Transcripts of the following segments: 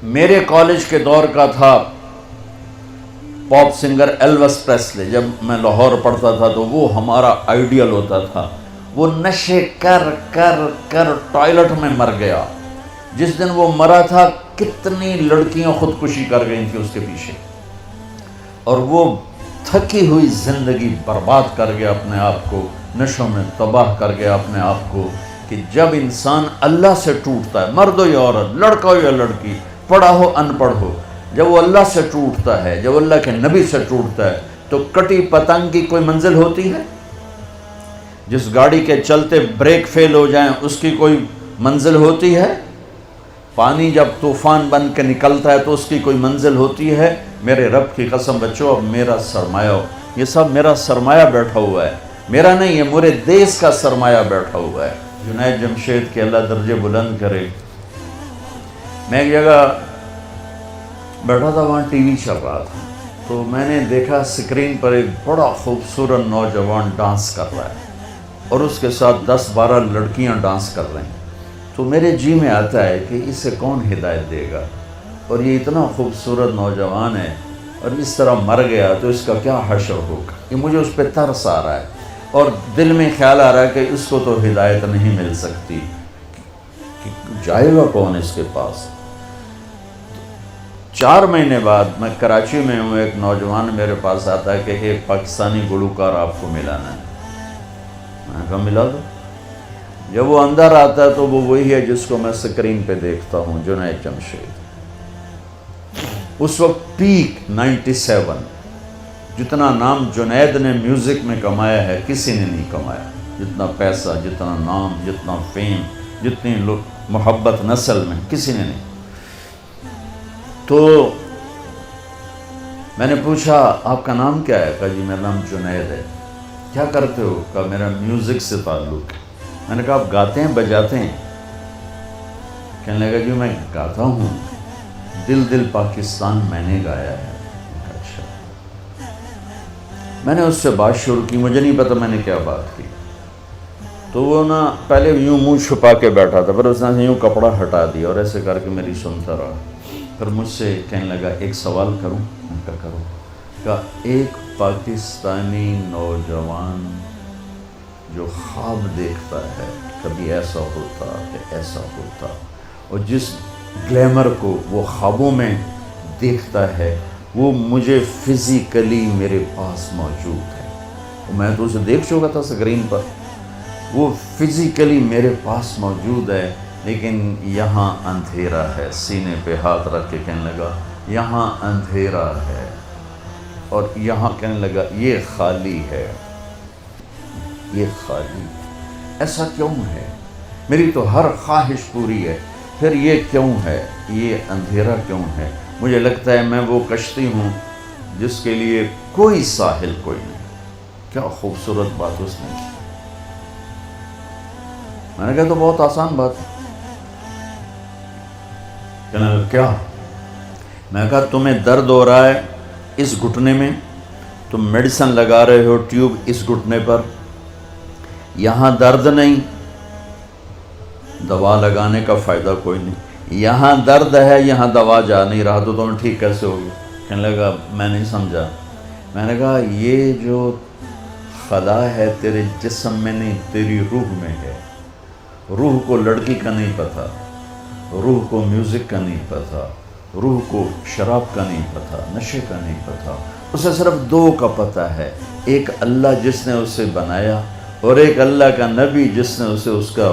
میرے کالج کے دور کا تھا پاپ سنگر ایلوس پریسلے. جب میں لاہور پڑھتا تھا تو وہ ہمارا آئیڈیل ہوتا تھا. وہ نشے کر کر کر ٹوائلٹ میں مر گیا. جس دن وہ مرا تھا کتنی لڑکیاں خودکشی کر گئی تھیں اس کے پیچھے, اور وہ تھکی ہوئی زندگی برباد کر گیا اپنے آپ کو, نشوں میں تباہ کر گیا اپنے آپ کو. کہ جب انسان اللہ سے ٹوٹتا ہے, مرد ہو یا عورت, لڑکا ہو یا لڑکی, پڑھا ہو ان پڑھ ہو, جب وہ اللہ سے ٹوٹتا ہے, جب اللہ کے نبی سے ٹوٹتا ہے, تو کٹی پتنگ کی کوئی منزل ہوتی ہے؟ جس گاڑی کے چلتے بریک فیل ہو جائیں اس کی کوئی منزل ہوتی ہے؟ پانی جب طوفان بن کے نکلتا ہے تو اس کی کوئی منزل ہوتی ہے؟ میرے رب کی قسم بچو, اب میرا سرمایہ ہو, یہ سب میرا سرمایہ بیٹھا ہوا ہے, میرا نہیں, یہ میرے دیس کا سرمایہ بیٹھا ہوا ہے. جنید جمشید کے اللہ درجے بلند کرے. میں ایک جگہ بیٹھا تھا, وہاں ٹی وی چل رہا تھا, تو میں نے دیکھا اسکرین پر ایک بڑا خوبصورت نوجوان ڈانس کر رہا ہے اور اس کے ساتھ 10-12 لڑکیاں ڈانس کر رہی ہیں. تو میرے جی میں آتا ہے کہ اسے کون ہدایت دے گا, اور یہ اتنا خوبصورت نوجوان ہے اور اس طرح مر گیا تو اس کا کیا حشر ہوگا. یہ مجھے اس پہ ترس آ رہا ہے اور دل میں خیال آ رہا ہے کہ اس کو تو ہدایت نہیں مل سکتی, کہ جائے گا کون اس کے پاس. 4 مہینے بعد میں کراچی میں ہوں, ایک نوجوان میرے پاس آتا ہے کہ ایک پاکستانی گلوکار آپ کو ملانا ہے. میں نے کہا ملا دو. جب وہ اندر آتا ہے تو وہ وہی ہے جس کو میں سکرین پہ دیکھتا ہوں, جنید جمشید. اس وقت پیک 97, جتنا نام جنید نے میوزک میں کمایا ہے کسی نے نہیں کمایا. جتنا پیسہ, جتنا نام, جتنا فیم, جتنی محبت نسل میں کسی نے نہیں. تو میں نے پوچھا آپ کا نام کیا ہے؟ کہا جی میرا نام جنید ہے. کیا کرتے ہو؟ کہا میرا میوزک سے تعلق ہے. میں نے کہا آپ گاتے ہیں بجاتے ہیں؟ کہنے لگا جی میں گاتا ہوں, دل دل پاکستان میں نے گایا ہے. اچھا. میں نے اس سے بات شروع کی, مجھے نہیں پتا میں نے کیا بات کی. تو وہ نا پہلے یوں منہ چھپا کے بیٹھا تھا, پھر اس نے یوں کپڑا ہٹا دیا اور ایسے کر کے میری سنتا رہا. پھر مجھ سے کہنے لگا ایک سوال کروں؟ میں کہا کرو. کہا ایک پاکستانی نوجوان جو خواب دیکھتا ہے کبھی ایسا ہوتا کہ ایسا ہوتا, اور جس گلیمر کو وہ خوابوں میں دیکھتا ہے وہ مجھے فزیکلی میرے پاس موجود ہے. میں تو اسے دیکھ چکا تھا اسکرین پر, وہ فزیکلی میرے پاس موجود ہے, لیکن یہاں اندھیرا ہے. سینے پہ ہاتھ رکھ کے کہنے لگا یہاں اندھیرا ہے, اور یہاں کہنے لگا یہ خالی ہے, یہ خالی. ایسا کیوں ہے؟ میری تو ہر خواہش پوری ہے, پھر یہ کیوں ہے, یہ اندھیرا کیوں ہے؟ مجھے لگتا ہے میں وہ کشتی ہوں جس کے لیے کوئی ساحل کوئی نہیں. کیا خوبصورت بات اس نے کی. میں نے کہا تو بہت آسان بات ہے. کہنے لگا کیا؟ میں نے کہا تمہیں درد ہو رہا ہے اس گھٹنے میں, تم میڈیسن لگا رہے ہو ٹیوب اس گھٹنے پر, یہاں درد نہیں, دوا لگانے کا فائدہ کوئی نہیں. یہاں درد ہے, یہاں دوا جا نہیں رہا, تو تمہیں ٹھیک کیسے ہوگی؟ کہنے لگا میں نہیں سمجھا. میں نے کہا یہ جو خلا ہے تیرے جسم میں نہیں, تیری روح میں ہے. روح کو لڑکی کا نہیں پتہ, روح کو میوزک کا نہیں پتہ, روح کو شراب کا نہیں پتہ, نشے کا نہیں پتہ. اسے صرف 2 کا پتہ ہے, ایک اللہ جس نے اسے بنایا, اور ایک اللہ کا نبی جس نے اسے اس کا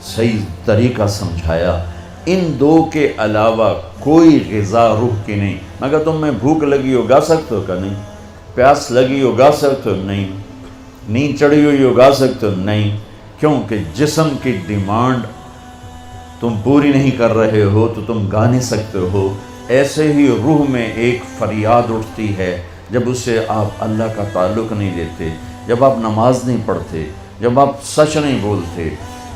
صحیح طریقہ سمجھایا. ان 2 کے علاوہ کوئی غذا روح کی نہیں. مگر تم میں بھوک لگی ہو گا سکتے ہو کہ نہیں؟ پیاس لگی ہو گا سکتے ہو؟ نہیں. نیند چڑھی ہوئی ہو گا سکتے ہو؟ نہیں. کیونکہ جسم کی ڈیمانڈ تم پوری نہیں کر رہے ہو تو تم گا نہیں سکتے ہو. ایسے ہی روح میں ایک فریاد اٹھتی ہے جب اسے آپ اللہ کا تعلق نہیں دیتے, جب آپ نماز نہیں پڑھتے, جب آپ سچ نہیں بولتے,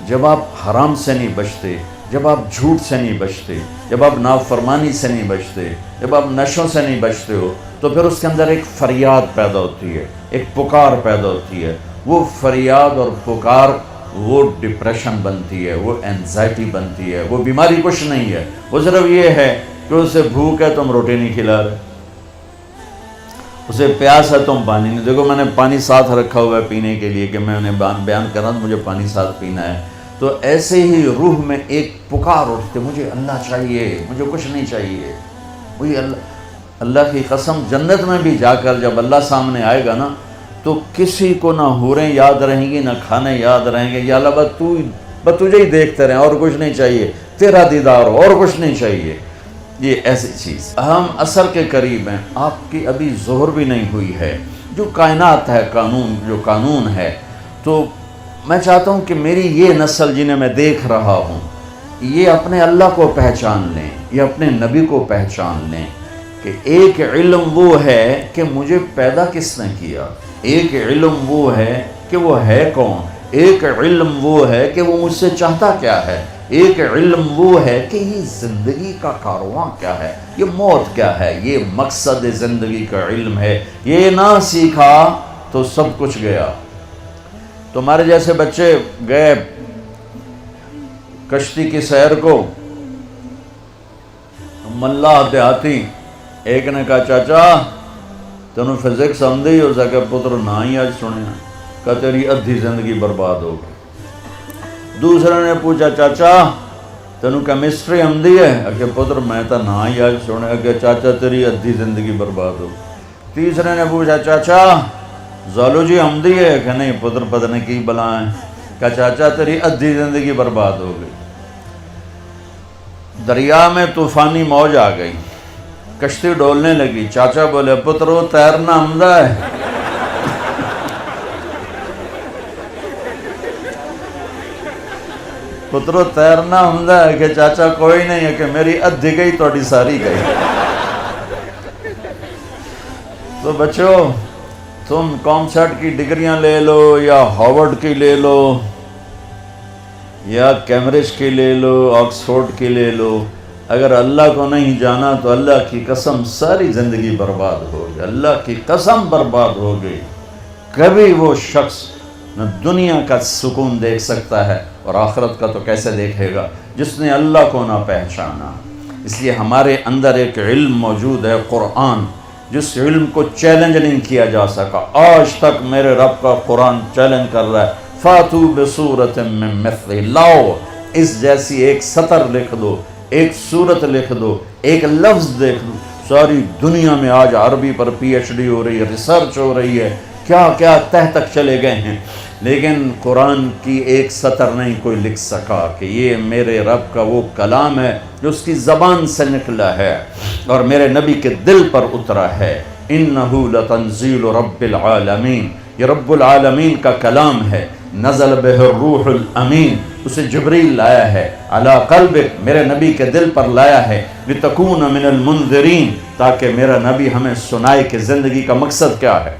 جب آپ حرام سے نہیں بچتے, جب آپ جھوٹ سے نہیں بچتے, جب آپ نافرمانی سے نہیں بچتے, جب آپ نشوں سے نہیں بچتے ہو, تو پھر اس کے اندر ایک فریاد پیدا ہوتی ہے, ایک پکار پیدا ہوتی ہے. وہ فریاد اور پکار وہ ڈپریشن بنتی ہے, وہ اینزائٹی بنتی ہے, وہ بیماری کچھ نہیں ہے. وہ صرف یہ ہے کہ اسے بھوک ہے تم روٹی نہیں کھلا رہے، اسے پیاس ہے تم پانی نہیں. دیکھو میں نے پانی ساتھ رکھا ہوا ہے پینے کے لیے کہ میں انہیں بیان کر رہا ہوں مجھے پانی ساتھ پینا ہے. تو ایسے ہی روح میں ایک پکار اٹھتے مجھے اللہ چاہیے، مجھے کچھ نہیں چاہیے. وہی اللہ کی قسم جنت میں بھی جا کر جب اللہ سامنے آئے گا نا تو کسی کو نہ حوریں یاد رہیں گی نہ کھانے یاد رہیں گے. یا اللہ بس تجھے ہی دیکھتے رہیں اور کچھ نہیں چاہیے، تیرا دیدار ہو اور کچھ نہیں چاہیے. یہ ایسی چیز. ہم عصر کے قریب ہیں، آپ کی ابھی ظہر بھی نہیں ہوئی ہے. جو کائنات ہے جو قانون ہے، تو میں چاہتا ہوں کہ میری یہ نسل جنہیں میں دیکھ رہا ہوں یہ اپنے اللہ کو پہچان لیں، یہ اپنے نبی کو پہچان لیں کہ ایک علم وہ ہے کہ مجھے پیدا کس نے کیا، ایک علم وہ ہے کہ وہ ہے کون، ایک علم وہ ہے کہ وہ مجھ سے چاہتا کیا ہے، ایک علم وہ ہے کہ یہ زندگی کا کارواں کیا ہے، یہ موت کیا ہے. یہ مقصد زندگی کا علم ہے. یہ نہ سیکھا تو سب کچھ گیا. تمہارے جیسے بچے گئے کشتی کی سیر کو، ملا دیہاتی ایک نے کہا چاچا تینوں فزکس آندی ہو سکے پتر نہ ہی آج سنیا کہ تیری ادھی زندگی برباد ہو گئی. دوسرے نے پوچھا چاچا تینوں کیمسٹری آندی ہے کہ پتر میں تو نہ ہی آج سنیا کہ چاچا تیری ادھی زندگی برباد ہو. تیسرے نے پوچھا چاچا زالوجی آندی ہے کہ نہیں پتر پتہ نہیں کی بلا ہے کہ چاچا تیری ادھی زندگی برباد ہو گئی. دریا میں طوفانی موج آ گئی، کشتی ڈولنے لگی. چاچا بولے پتر وہ تیرنا آمدہ ہے. پتر وہ تیرنا آمدہ ہے کہ چاچا کوئی نہیں ہے کہ میری ادھی گئی توڑی ساری گئی. تو بچوں تم کامسیٹ کی ڈگریاں لے لو یا ہارورڈ کی لے لو یا کیمبرج کی لے لو، آکسفورڈ کی لے لو، اگر اللہ کو نہیں جانا تو اللہ کی قسم ساری زندگی برباد ہو گئی. اللہ کی قسم برباد ہو گئی. کبھی وہ شخص نہ دنیا کا سکون دیکھ سکتا ہے اور آخرت کا تو کیسے دیکھے گا جس نے اللہ کو نہ پہچانا. اس لیے ہمارے اندر ایک علم موجود ہے قرآن، جس علم کو چیلنج نہیں کیا جا سکا. آج تک میرے رب کا قرآن چیلنج کر رہا ہے فاتو بصورت من مثلہ، لاؤ اس جیسی ایک سطر لکھ دو، ایک صورت لکھ دو، ایک لفظ دیکھ دو. ساری دنیا میں آج عربی پر پی ایچ ڈی ہو رہی ہے، ریسرچ ہو رہی ہے، کیا کیا تہ تک چلے گئے ہیں، لیکن قرآن کی ایک سطر نہیں کوئی لکھ سکا کہ یہ میرے رب کا وہ کلام ہے جو اس کی زبان سے نکلا ہے اور میرے نبی کے دل پر اترا ہے. انہو لتنزیل رب العالمین، یہ رب العالمین کا کلام ہے. نزل بہ الروح الامین، اسے جبریل لایا ہے. علی قلبک، میرے نبی کے دل پر لایا ہے. لتکون من المنذرین، تاکہ میرا نبی ہمیں سنائے کہ زندگی کا مقصد کیا ہے.